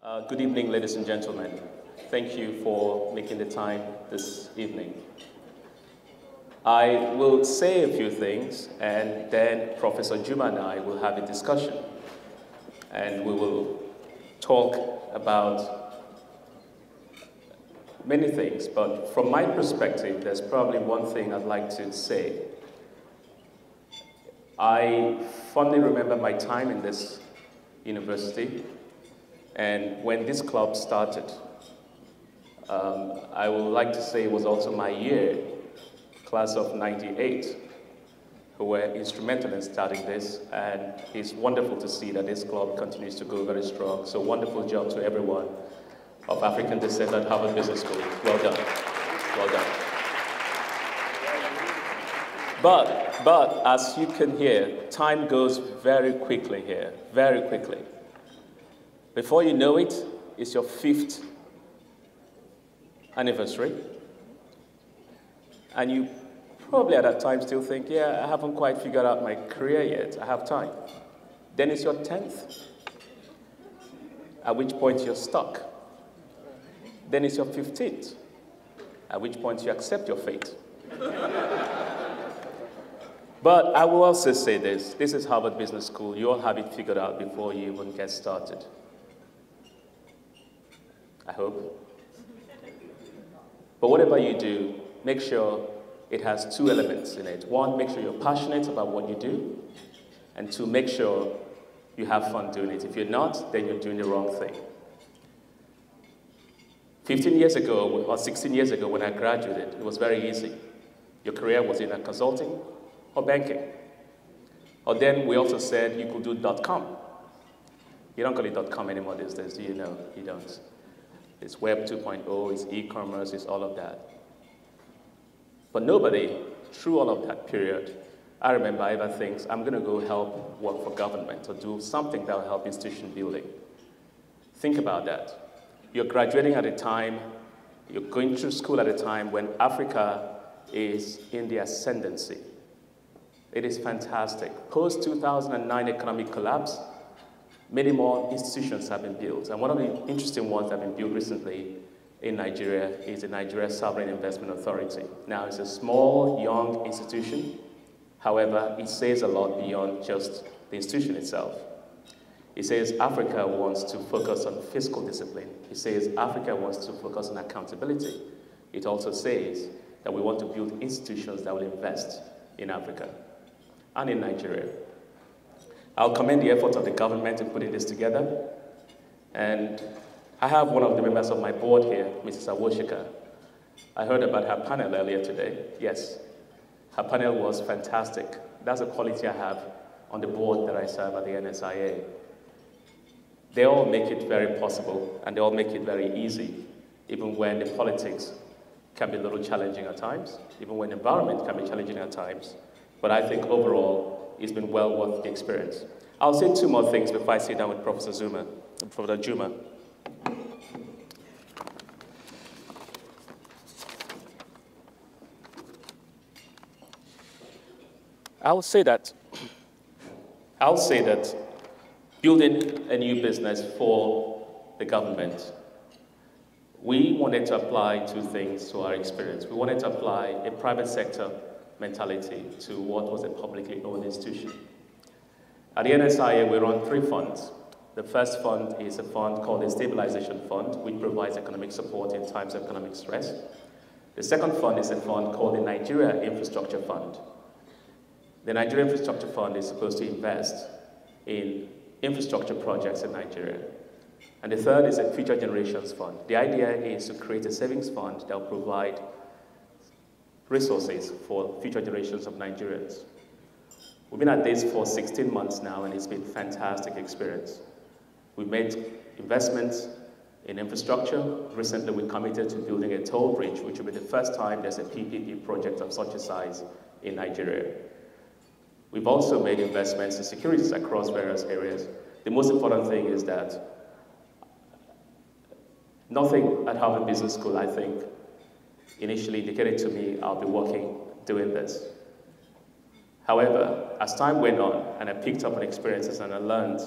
Good evening, ladies and gentlemen. Thank you for making the time this evening. I will say a few things, and then Professor Juma and I will have a discussion, and we will talk about many things, but from my perspective, there's probably one thing I'd like to say. I fondly remember my time in this university, and when this club started, I would like to say it was also my year, class of '98, who were instrumental in starting this, and it's wonderful to see that this club continues to go very strong. So wonderful job to everyone of African descent at Harvard Business School. Well done. Well done. But as you can hear, time goes very quickly here, very quickly. Before you know it, it's your 5th anniversary. And you probably at that time still think, yeah, I haven't quite figured out my career yet, I have time. Then it's your 10th, at which point you're stuck. Then it's your 15th, at which point you accept your fate. But I will also say this is Harvard Business School. You all have it figured out before you even get started. I hope. But whatever you do, make sure it has 2 elements in it. 1, make sure you're passionate about what you do. And 2, make sure you have fun doing it. If you're not, then you're doing the wrong thing. 15 years ago, or 16 years ago, when I graduated, it was very easy. Your career was in consulting or banking. Or then we also said you could do .com. You don't call it .com anymore these days, do you know? You don't. It's Web 2.0, it's e-commerce, it's all of that. But nobody, through all of that period, I remember ever thinks, I'm going to go help work for government or do something that will help institution building. Think about that. You're graduating at a time, you're going through school at a time when Africa is in the ascendancy. It is fantastic. Post-2009 economic collapse, many more institutions have been built. And one of the interesting ones that have been built recently in Nigeria is the Nigeria Sovereign Investment Authority. Now, it's a small, young institution. However, it says a lot beyond just the institution itself. It says Africa wants to focus on fiscal discipline. It says Africa wants to focus on accountability. It also says that we want to build institutions that will invest in Africa and in Nigeria. I'll commend the effort of the government in putting this together. And I have one of the members of my board here, Mrs. Awoshika. I heard about her panel earlier today. Yes, her panel was fantastic. That's a quality I have on the board that I serve at the NSIA. They all make it very possible, and they all make it very easy, even when the politics can be a little challenging at times, even when the environment can be challenging at times. But I think overall, it's been well worth the experience. I'll say 2 more things before I sit down with Professor Juma. I'll say that building a new business for the government, we wanted to apply 2 things to our experience. We wanted to apply a private sector mentality to what was a publicly owned institution. At the NSIA, we run 3 funds. The first fund is a fund called the Stabilization Fund, which provides economic support in times of economic stress. The second fund is a fund called the Nigeria Infrastructure Fund. The Nigeria Infrastructure Fund is supposed to invest in infrastructure projects in Nigeria. And the third is a Future Generations Fund. The idea is to create a savings fund that will provide resources for future generations of Nigerians. We've been at this for 16 months now, and it's been a fantastic experience. We've made investments in infrastructure. Recently, we committed to building a toll bridge, which will be the first time there's a PPP project of such a size in Nigeria. We've also made investments in securities across various areas. The most important thing is that nothing at Harvard Business School, I think, initially indicated to me I'll be doing this. However, as time went on and I picked up on experiences and I learned,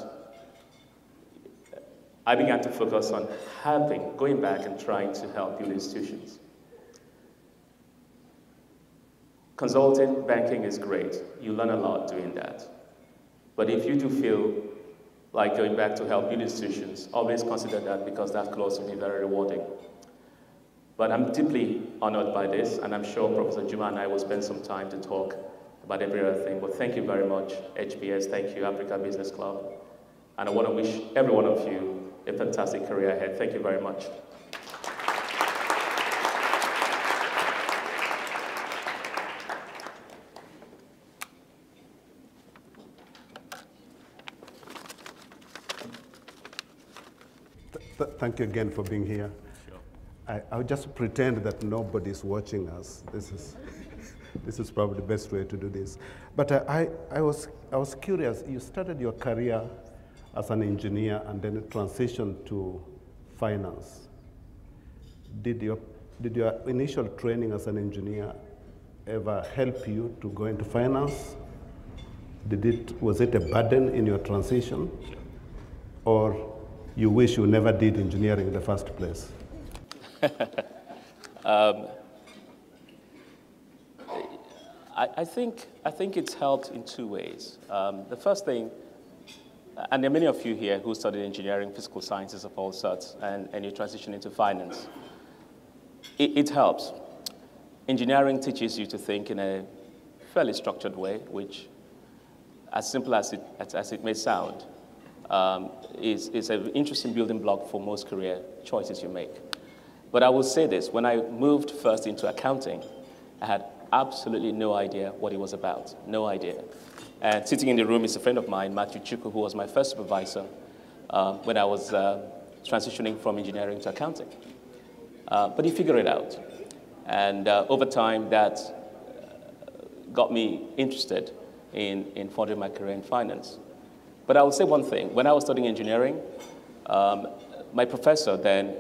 I began to focus on going back and trying to help build institutions. Consulting, banking is great. You learn a lot doing that. But if you do feel like going back to help build institutions, always consider that, because that could also be very rewarding. But I'm deeply honored by this, and I'm sure Professor Juma and I will spend some time to talk about every other thing. But thank you very much, HBS. Thank you, Africa Business Club. And I want to wish every one of you a fantastic career ahead. Thank you very much. Thank you again for being here. Sure. I'll just pretend that nobody's watching us. This is probably the best way to do this. But I was curious. You started your career as an engineer and then transitioned to finance. Did your initial training as an engineer ever help you to go into finance? Was it a burden in your transition? Sure. Or you wish you never did engineering in the first place? I think it's helped in two ways. The first thing, and there are many of you here who studied engineering, physical sciences of all sorts, and you transition into finance. It helps. Engineering teaches you to think in a fairly structured way, which, as simple as it may sound, is an interesting building block for most career choices you make. But I will say this, when I moved first into accounting, I had absolutely no idea what it was about, no idea. And sitting in the room is a friend of mine, Matthew Chuku, who was my first supervisor when I was transitioning from engineering to accounting. But he figured it out. And over time, that got me interested in furthering my career in finance. But I will say one thing. When I was studying engineering, my professor then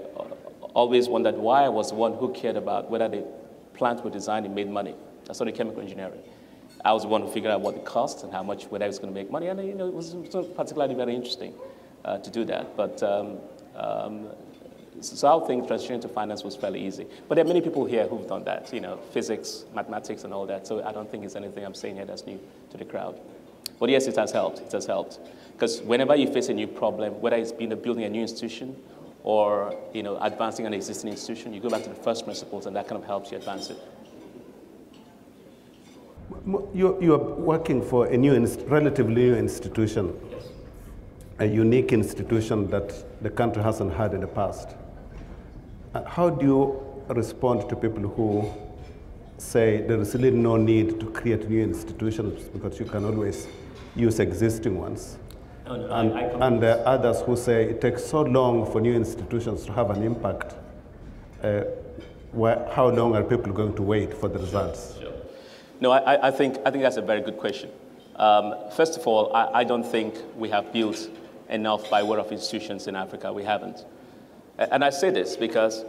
always wondered why I was the one who cared about whether the plants were designed and made money. I studied chemical engineering. I was the one who figured out what it cost and how much, whether it was going to make money. And it was not particularly very interesting to do that. But so I think transitioning to finance was fairly easy. But there are many people here who've done that, physics, mathematics, and all that. So I don't think it's anything I'm saying here that's new to the crowd. But yes, it has helped. It has helped. Because whenever you face a new problem, whether it's building a new institution or advancing an existing institution, you go back to the first principles, and that kind of helps you advance it. You are working for a relatively new institution, Yes. A unique institution that the country hasn't had in the past. How do you respond to people who say there is really no need to create new institutions because you can always use existing ones? Oh, no, and there are others who say it takes so long for new institutions to have an impact. How long are people going to wait for the results? Sure. No, I think that's a very good question. First of all, I don't think we have built enough by way of institutions in Africa. We haven't. And I say this because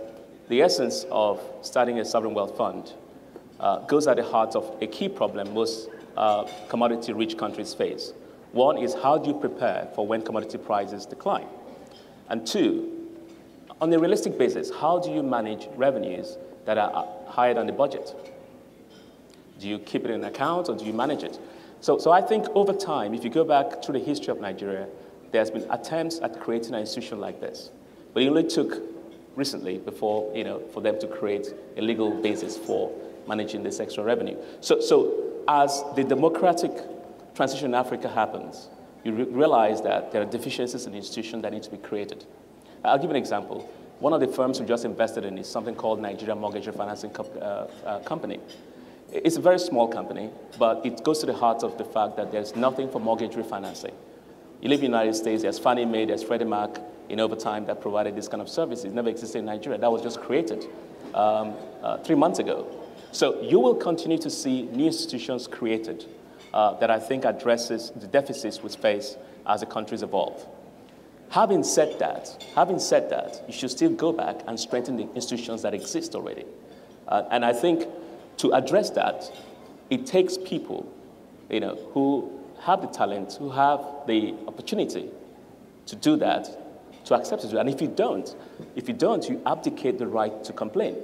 the essence of starting a sovereign wealth fund goes at the heart of a key problem most commodity-rich countries face. One is, how do you prepare for when commodity prices decline? And two, on a realistic basis, how do you manage revenues that are higher than the budget? Do you keep it in account or do you manage it? So I think over time, if you go back through the history of Nigeria, there's been attempts at creating an institution like this. But it only took recently before, for them to create a legal basis for managing this extra revenue. So as the democratic transition in Africa happens, you realize that there are deficiencies in the institution that need to be created. I'll give you an example. One of the firms we just invested in is something called Nigeria Mortgage Refinancing Company. It's a very small company, but it goes to the heart of the fact that there's nothing for mortgage refinancing. You live in the United States, there's Fannie Mae, there's Freddie Mac, over time that provided this kind of service. It never existed in Nigeria. That was just created 3 months ago. So you will continue to see new institutions created that I think addresses the deficits we face as the countries evolve. Having said that, you should still go back and strengthen the institutions that exist already. And I think to address that, it takes people, who have the talent, who have the opportunity to do that, to accept it. And if you don't, you abdicate the right to complain.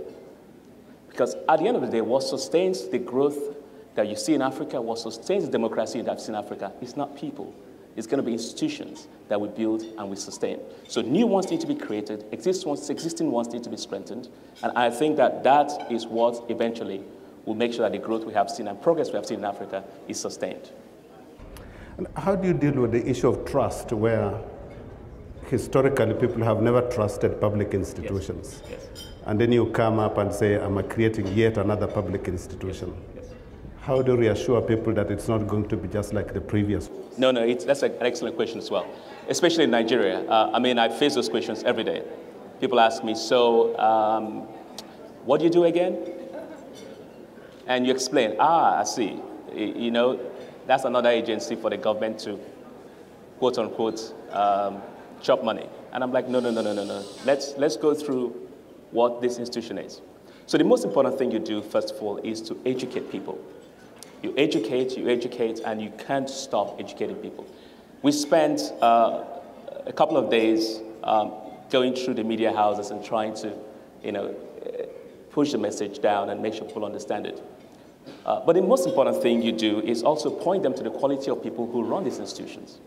Because at the end of the day, what sustains the growth that you see in Africa, what sustains the democracy that you see in Africa, is not people. It's going to be institutions that we build and we sustain. So new ones need to be created, existing ones need to be strengthened, and I think that that is what eventually will make sure that the growth we have seen and progress we have seen in Africa is sustained. And how do you deal with the issue of trust, where historically people have never trusted public institutions? Yes. Yes. And then you come up and say, I'm creating yet another public institution. Yes. How do you reassure people that it's not going to be just like the previous? No, that's an excellent question as well, especially in Nigeria. I face those questions every day. People ask me, so what do you do again? And you explain, I see. That's another agency for the government to, quote unquote, chop money. And I'm like, no. Let's go through what this institution is. So the most important thing you do, first of all, is to educate people. You educate, and you can't stop educating people. We spent a couple of days going through the media houses and trying to, push the message down and make sure people understand it. But the most important thing you do is also point them to the quality of people who run these institutions.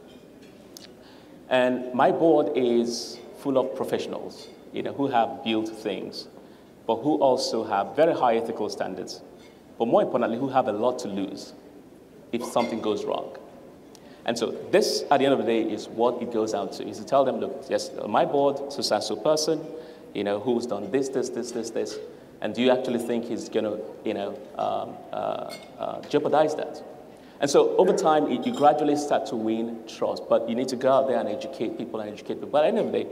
And my board is full of professionals, who have built things, but who also have very high ethical standards, but more importantly, who have a lot to lose if something goes wrong. And so this, at the end of the day, is what it goes out to, is to tell them, look, yes, my board, so person, who's done this, and do you actually think he's going to, jeopardize that? And so over time, you gradually start to win trust, but you need to go out there and educate people. But at the end of the day,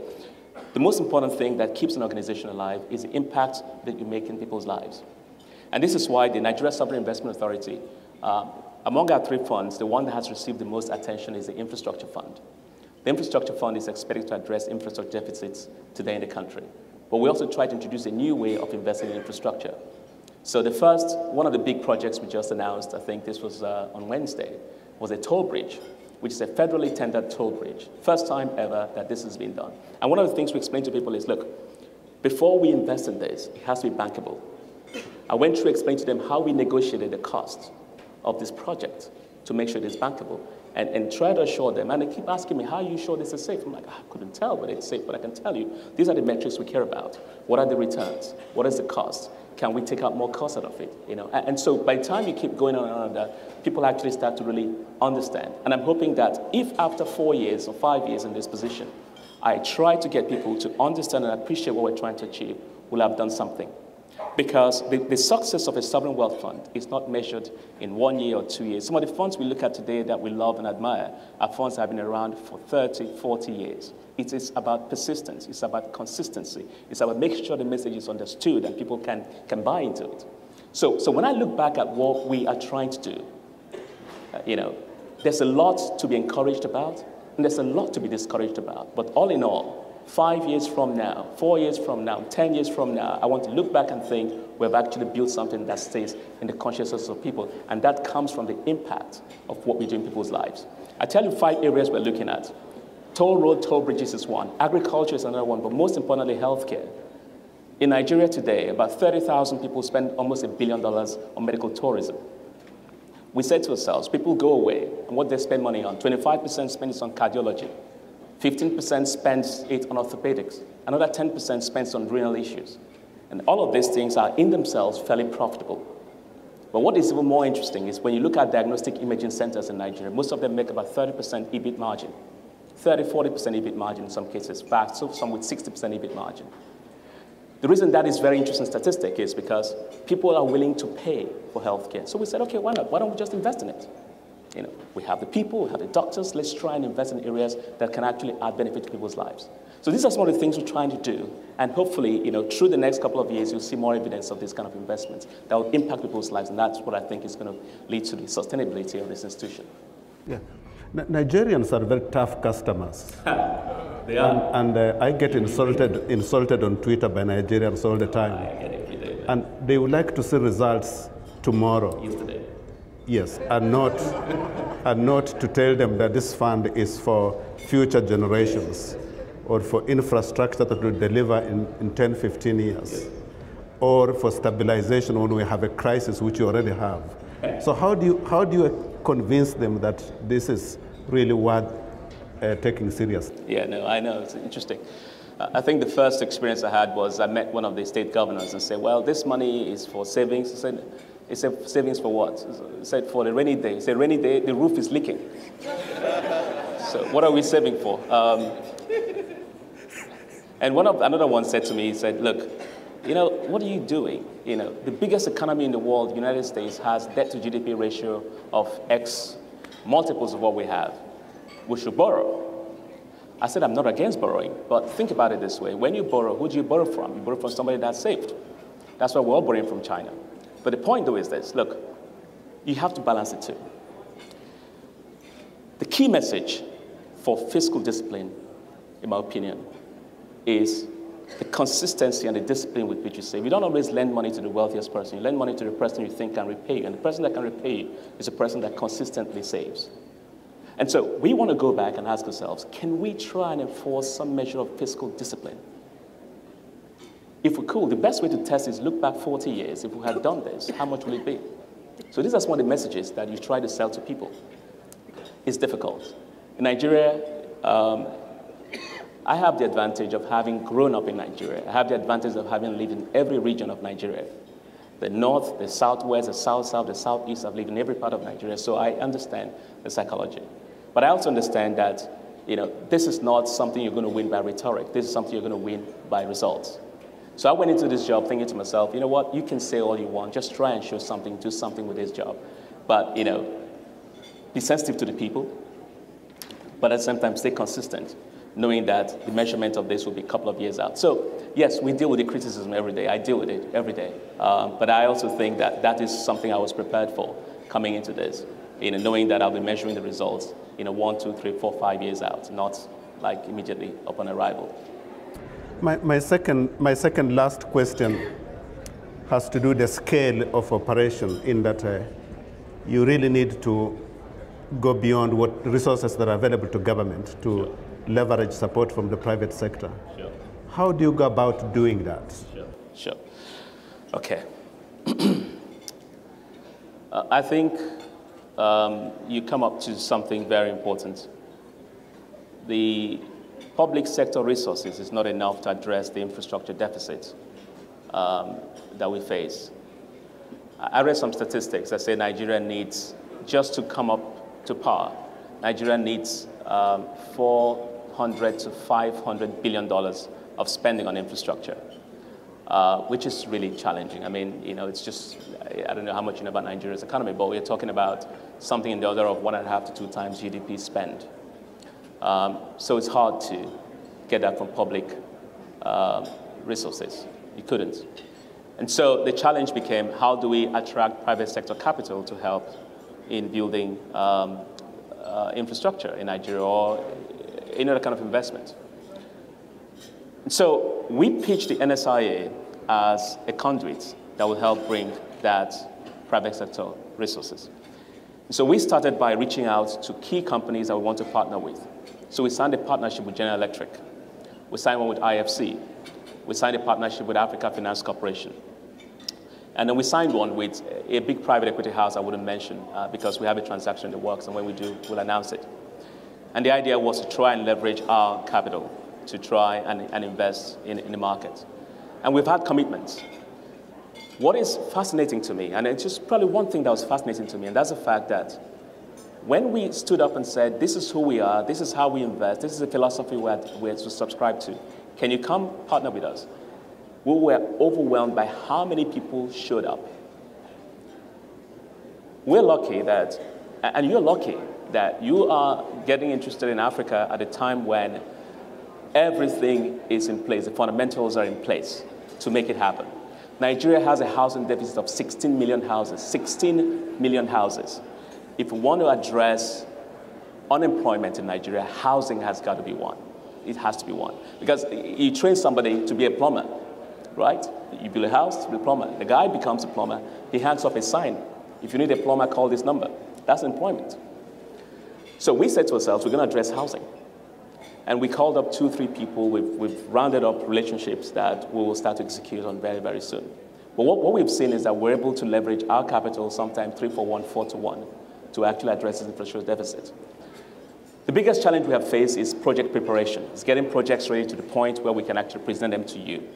the most important thing that keeps an organization alive is the impact that you make in people's lives. And this is why the Nigeria Sovereign Investment Authority, among our three funds, the one that has received the most attention is the Infrastructure Fund. The Infrastructure Fund is expected to address infrastructure deficits today in the country. But we also try to introduce a new way of investing in infrastructure. So one of the big projects we just announced, I think this was on Wednesday, was a toll bridge, which is a federally tendered toll bridge. First time ever that this has been done. And one of the things we explain to people is, look, before we invest in this, it has to be bankable. I went through explaining to them how we negotiated the cost of this project to make sure it is bankable and try to assure them. And they keep asking me, how are you sure this is safe? I'm like, I couldn't tell whether it's safe, but I can tell you, these are the metrics we care about. What are the returns? What is the cost? Can we take out more cost out of it? And so by the time you keep going on and on that, people actually start to really understand. And I'm hoping that if after 4 years or 5 years in this position, I try to get people to understand and appreciate what we're trying to achieve, we'll have done something. Because the success of a sovereign wealth fund is not measured in 1 year or 2 years. Some of the funds we look at today that we love and admire are funds that have been around for 30, 40 years. It is about persistence. It's about consistency. It's about making sure the message is understood and people can buy into it. So when I look back at what we are trying to do, there's a lot to be encouraged about, and there's a lot to be discouraged about. But all in all, 5 years from now, 4 years from now, 10 years from now, I want to look back and think we've actually built something that stays in the consciousness of people, and that comes from the impact of what we do in people's lives. I tell you 5 areas we're looking at. Toll road, toll bridges is one. Agriculture is another one, but most importantly, healthcare. In Nigeria today, about 30,000 people spend almost $1 billion on medical tourism. We said to ourselves, people go away, and what they spend money on, 25% spend it on cardiology. 15% spends it on orthopedics. Another 10% spends on renal issues. And all of these things are in themselves fairly profitable. But what is even more interesting is when you look at diagnostic imaging centers in Nigeria, most of them make about 30% EBIT margin. 30, 40% EBIT margin in some cases, so some with 60% EBIT margin. The reason that is very interesting statistic is because people are willing to pay for healthcare. So we said, okay, why not? Why don't we just invest in it? We have the people, we have the doctors, let's try and invest in areas that can actually add benefit to people's lives. So these are some of the things we're trying to do. And hopefully, through the next couple of years, you'll see more evidence of this kind of investments that will impact people's lives. And that's what I think is going to lead to the sustainability of this institution. Yeah. Nigerians are very tough customers. They are. And I get insulted on Twitter by Nigerians all the time. I get it every day, man. And they would like to see results tomorrow. Yesterday. Yes, and not to tell them that this fund is for future generations. or for infrastructure that will deliver in 10, 15 years, or for stabilization when we have a crisis, which you already have. So how do you convince them that this is really worth taking seriously? Yeah, no, I know, it's interesting. I think the first experience I had was I met one of the state governors and said, well, this money is for savings. He said, savings for what? He said, for the rainy day. He said, rainy day, the roof is leaking. So what are we saving for? And another one said to me, he said, look, you know, what are you doing? You know, the biggest economy in the world, the United States, has debt to GDP ratio of X multiples of what we have. We should borrow. I said, I'm not against borrowing, but think about it this way. When you borrow, who do you borrow from? You borrow from somebody that's saved. That's why we're all borrowing from China. But the point, though, is this. Look, you have to balance it, too. The key message for fiscal discipline, in my opinion, is the consistency and the discipline with which you save. You don't always lend money to the wealthiest person. You lend money to the person you think can repay you. And the person that can repay you is the person that consistently saves. And so we want to go back and ask ourselves, can we try and enforce some measure of fiscal discipline? If we could, the best way to test is look back 40 years. If we had done this, how much will it be? So these are one of the messages that you try to sell to people. It's difficult. In Nigeria, I have the advantage of having grown up in Nigeria. I have the advantage of having lived in every region of Nigeria. The north, the southwest, the south-south, the southeast. I've lived in every part of Nigeria, so I understand the psychology. But I also understand that, you know, this is not something you're going to win by rhetoric. This is something you're going to win by results. So I went into this job thinking to myself, you know what, you can say all you want. Just try and show something, do something with this job. But, you know, be sensitive to the people, but at the same time stay consistent, knowing that the measurement of this will be a couple of years out. So, yes, we deal with the criticism every day. I deal with it every day. But I also think that that is something I was prepared for coming into this, you know, knowing that I'll be measuring the results, you know, 1, 2, 3, 4, 5 years out, not like immediately upon arrival. My second last question has to do with the scale of operation, in that you really need to go beyond what resources that are available to government to leverage support from the private sector. Sure. How do you go about doing that? Sure. Okay. I think you come up to something very important. The public sector resources is not enough to address the infrastructure deficit that we face. I read some statistics that say Nigeria needs, just to come up to par, Nigeria needs $400 to $500 billion of spending on infrastructure, which is really challenging. I mean, you know, it's just, I don't know how much you know about Nigeria's economy, but we're talking about something in the order of 1.5 to 2 times GDP spend. So it's hard to get that from public resources. You couldn't. And so the challenge became, how do we attract private sector capital to help in building infrastructure in Nigeria or any other kind of investment? And so we pitched the NSIA as a conduit that will help bring that private sector resources. And so we started by reaching out to key companies that we want to partner with. So we signed a partnership with General Electric. We signed one with IFC. We signed a partnership with Africa Finance Corporation. And then we signed one with a big private equity house I wouldn't mention because we have a transaction in the works, and when we do, we'll announce it. And the idea was to try and leverage our capital to try and invest in the market. And we've had commitments. What is fascinating to me, and it's just probably one thing that was fascinating to me, and that's the fact that when we stood up and said, this is who we are, this is how we invest, this is the philosophy we're to subscribe to, can you come partner with us? We were overwhelmed by how many people showed up. We're lucky that, and you're lucky that you are getting interested in Africa at a time when everything is in place, the fundamentals are in place to make it happen. Nigeria has a housing deficit of 16 million houses, 16 million houses. If we want to address unemployment in Nigeria, housing has got to be one. It has to be one. Because you train somebody to be a plumber, right? You build a house to be a plumber. The guy becomes a plumber. He hands off a sign. If you need a plumber, call this number. That's employment. So we said to ourselves, we're going to address housing. And we called up 2, 3 people. We've rounded up relationships that we will start to execute on very, very soon. But what we've seen is that we're able to leverage our capital, sometimes 3-for-1, 4-to-1, to actually address this infrastructure deficit. The biggest challenge we have faced is project preparation. It's getting projects ready to the point where we can actually present them to you.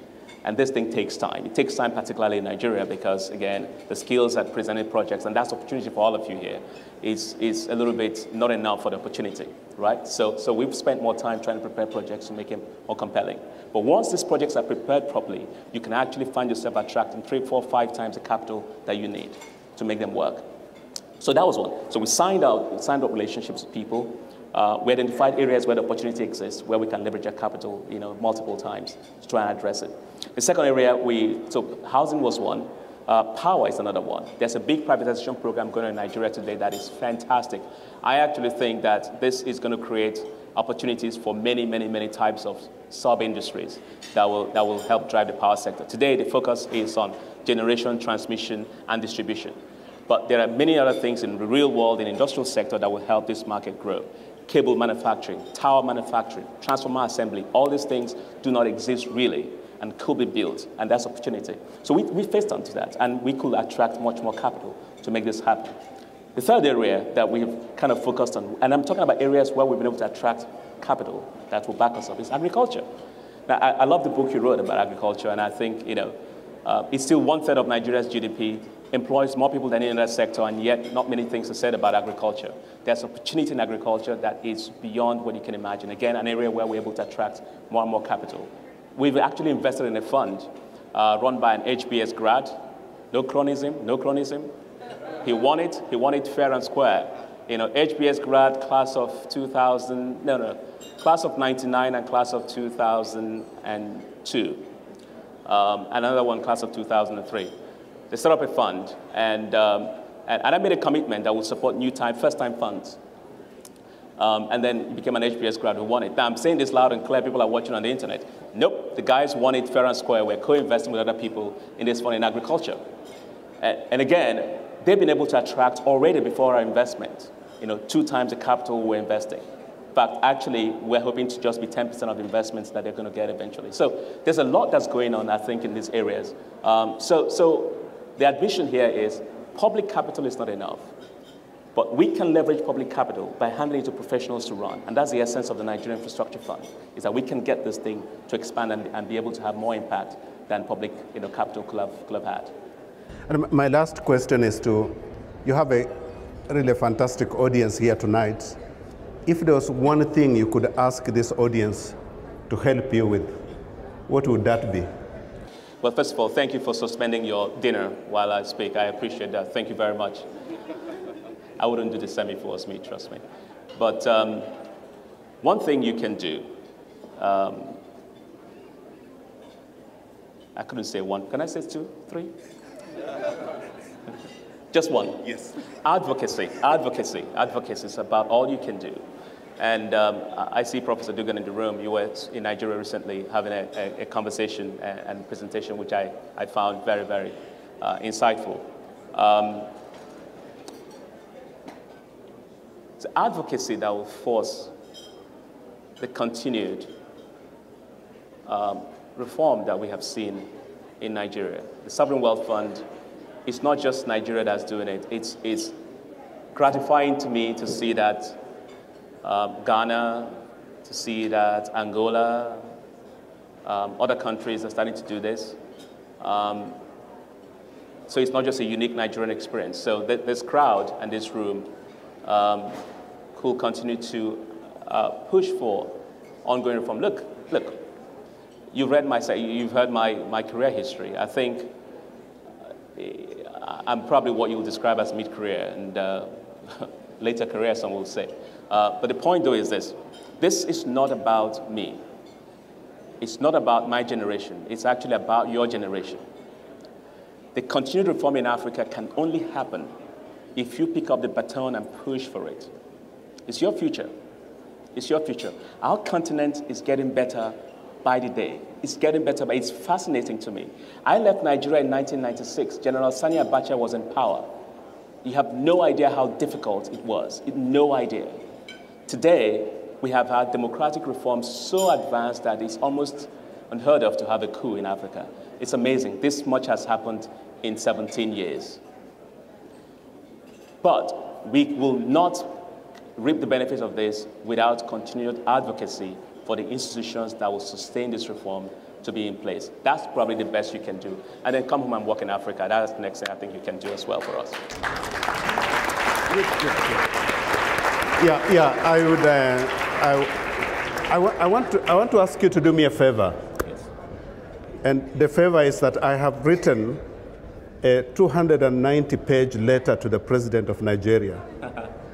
And this thing takes time. It takes time, particularly in Nigeria, because, again, the skills at presenting projects, and that's opportunity for all of you here, is a little bit not enough for the opportunity, right? So we've spent more time trying to prepare projects to make them more compelling. But once these projects are prepared properly, you can actually find yourself attracting 3, 4, 5 times the capital that you need to make them work. So that was one. So we signed up relationships with people. We identified areas where the opportunity exists, where we can leverage our capital, multiple times to try and address it. The second area, so housing was one. Power is another one. There's a big privatization program going on in Nigeria today that is fantastic. I actually think that this is going to create opportunities for many, many, many types of sub-industries that will help drive the power sector. Today, the focus is on generation, transmission, and distribution. But there are many other things in the real world, in the industrial sector, that will help this market grow. Cable manufacturing, tower manufacturing, transformer assembly, all these things do not exist really and could be built, and that's opportunity. So we faced onto that, and we could attract much more capital to make this happen. The third area that we've kind of focused on, and I'm talking about areas where we've been able to attract capital that will back us up, is agriculture. Now, I love the book you wrote about agriculture, and I think, it's still 1/3 of Nigeria's GDP, employs more people than any other sector, and yet not many things are said about agriculture. There's opportunity in agriculture that is beyond what you can imagine. Again, an area where we're able to attract more and more capital. We've actually invested in a fund run by an HBS grad. No cronyism, no cronyism. He won it fair and square. HBS grad, class of 99 and class of 2002. Another one, class of 2003. They set up a fund, and I made a commitment that will support first-time funds. And then he became an HBS grad who won it. Now, I'm saying this loud and clear. People are watching on the internet. Nope, the guys won it fair and square. We're co-investing with other people in this fund in agriculture. And again, they've been able to attract already before our investment, 2 times the capital we're investing. In fact, actually, we're hoping to just be 10% of the investments that they're going to get eventually. So there's a lot that's going on, I think, in these areas. So the admission here is public capital is not enough. But we can leverage public capital by handing it to professionals to run. And that's the essence of the Nigerian Infrastructure Fund, is that we can get this thing to expand and be able to have more impact than public capital could have had. And my last question is you have a really fantastic audience here tonight. If there was one thing you could ask this audience to help you with, what would that be? Well, first of all, thank you for suspending your dinner while I speak. I appreciate that. Thank you very much. I wouldn't do the same if it was me, trust me. But one thing you can do, I couldn't say one. Can I say 2, 3? Just one. Yes. Advocacy. Advocacy. Advocacy is about all you can do. And I see Professor Dugan in the room. You were in Nigeria recently having a conversation and presentation, which I found very, very insightful. It's advocacy that will force the continued reform that we have seen in Nigeria. The Sovereign Wealth Fund, it's not just Nigeria that's doing it. It's gratifying to me to see that Ghana, to see that Angola, other countries are starting to do this. So it's not just a unique Nigerian experience. So this crowd and this room could continue to push for ongoing reform. Look, you've heard my career history. I think I'm probably what you would describe as mid-career and later career, some will say. But the point, though, is this. This is not about me. It's not about my generation. It's actually about your generation. The continued reform in Africa can only happen if you pick up the baton and push for it. It's your future. It's your future. Our continent is getting better by the day. It's getting better, but it's fascinating to me. I left Nigeria in 1996. General Sani Abacha was in power. You have no idea how difficult it was. No idea. Today, we have had democratic reforms so advanced that it's almost unheard of to have a coup in Africa. It's amazing. This much has happened in 17 years. But we will not reap the benefits of this without continued advocacy for the institutions that will sustain this reform to be in place. That's probably the best you can do. And then come home and work in Africa. That's the next thing I think you can do as well for us. Yeah, I would. I want to ask you to do me a favor. Yes. And the favor is that I have written a 290-page letter to the President of Nigeria.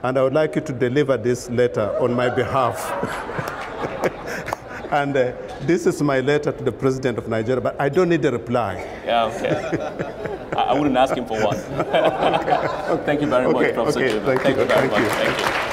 And I would like you to deliver this letter on my behalf. And this is my letter to the President of Nigeria, but I don't need a reply. Yeah, okay. I wouldn't ask him for one. Okay. Thank you very much, Professor. Thank you very much. Thank you.